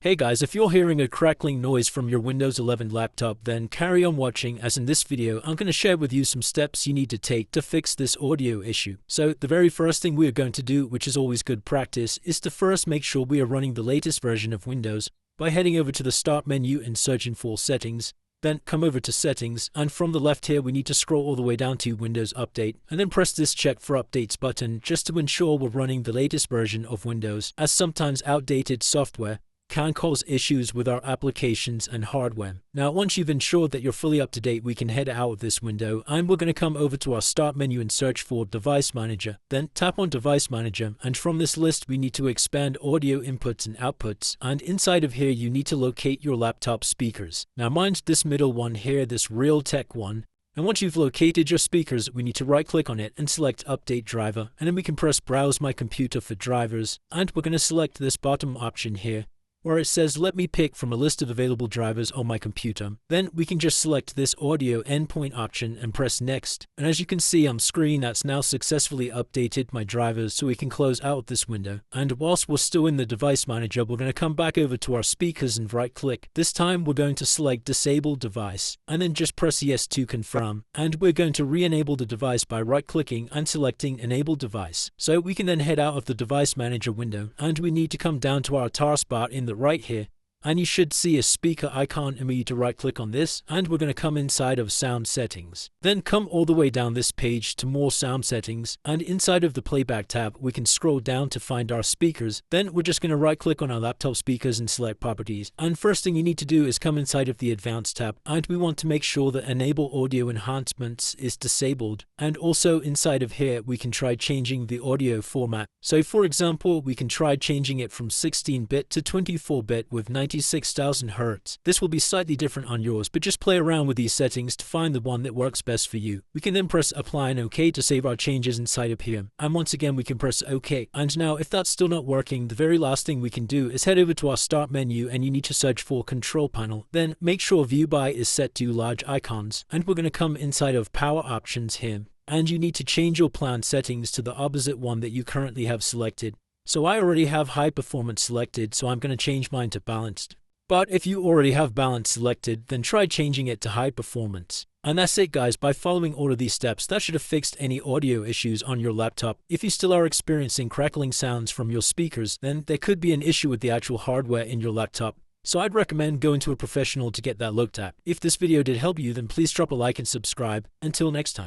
Hey guys, if you're hearing a crackling noise from your Windows 11 laptop, then carry on watching, as in this video I'm going to share with you some steps you need to take to fix this audio issue. So the very first thing we are going to do, which is always good practice, is to first make sure we are running the latest version of Windows by heading over to the Start menu and searching for Settings. Then come over to Settings, and from the left here we need to scroll all the way down to Windows Update, and then press this Check for Updates button just to ensure we're running the latest version of Windows, as sometimes outdated software can cause issues with our applications and hardware. Now, once you've ensured that you're fully up to date, we can head out of this window and we're going to come over to our Start menu and search for Device Manager. Then tap on Device Manager, and from this list we need to expand Audio Inputs and Outputs, and inside of here you need to locate your laptop speakers. Now mine's this middle one here, this Realtek one. And once you've located your speakers, we need to right click on it and select Update Driver, and then we can press Browse My Computer for drivers, and we're going to select this bottom option here where it says let me pick from a list of available drivers on my computer. Then we can just select this audio endpoint option and press next. And as you can see on screen, that's now successfully updated my drivers, so we can close out this window. And whilst we're still in the device manager, we're going to come back over to our speakers and right click. This time we're going to select Disable Device and then just press Yes to confirm. And we're going to re-enable the device by right clicking and selecting Enable Device. So we can then head out of the device manager window, and we need to come down to our taskbar in the right here, and you should see a speaker icon, and we need to right click on this, and we're going to come inside of Sound Settings. Then come all the way down this page to More Sound Settings, and inside of the Playback tab we can scroll down to find our speakers. Then we're just going to right click on our laptop speakers and select Properties, and first thing you need to do is come inside of the Advanced tab, and we want to make sure that Enable Audio Enhancements is disabled. And also inside of here we can try changing the audio format. So for example, we can try changing it from 16-bit to 24-bit with 96,000 Hz. This will be slightly different on yours, but just play around with these settings to find the one that works best for you. We can then press Apply and OK to save our changes inside of here. And once again we can press OK. And now if that's still not working, the very last thing we can do is head over to our Start menu, and you need to search for Control Panel. Then make sure View By is set to Large Icons, and we're going to come inside of Power Options here. And you need to change your plan settings to the opposite one that you currently have selected. So I already have High Performance selected, so I'm going to change mine to Balanced. But if you already have Balanced selected, then try changing it to High Performance. And that's it guys. By following all of these steps, that should have fixed any audio issues on your laptop. If you still are experiencing crackling sounds from your speakers, then there could be an issue with the actual hardware in your laptop. So I'd recommend going to a professional to get that looked at. If this video did help you, then please drop a like and subscribe. Until next time.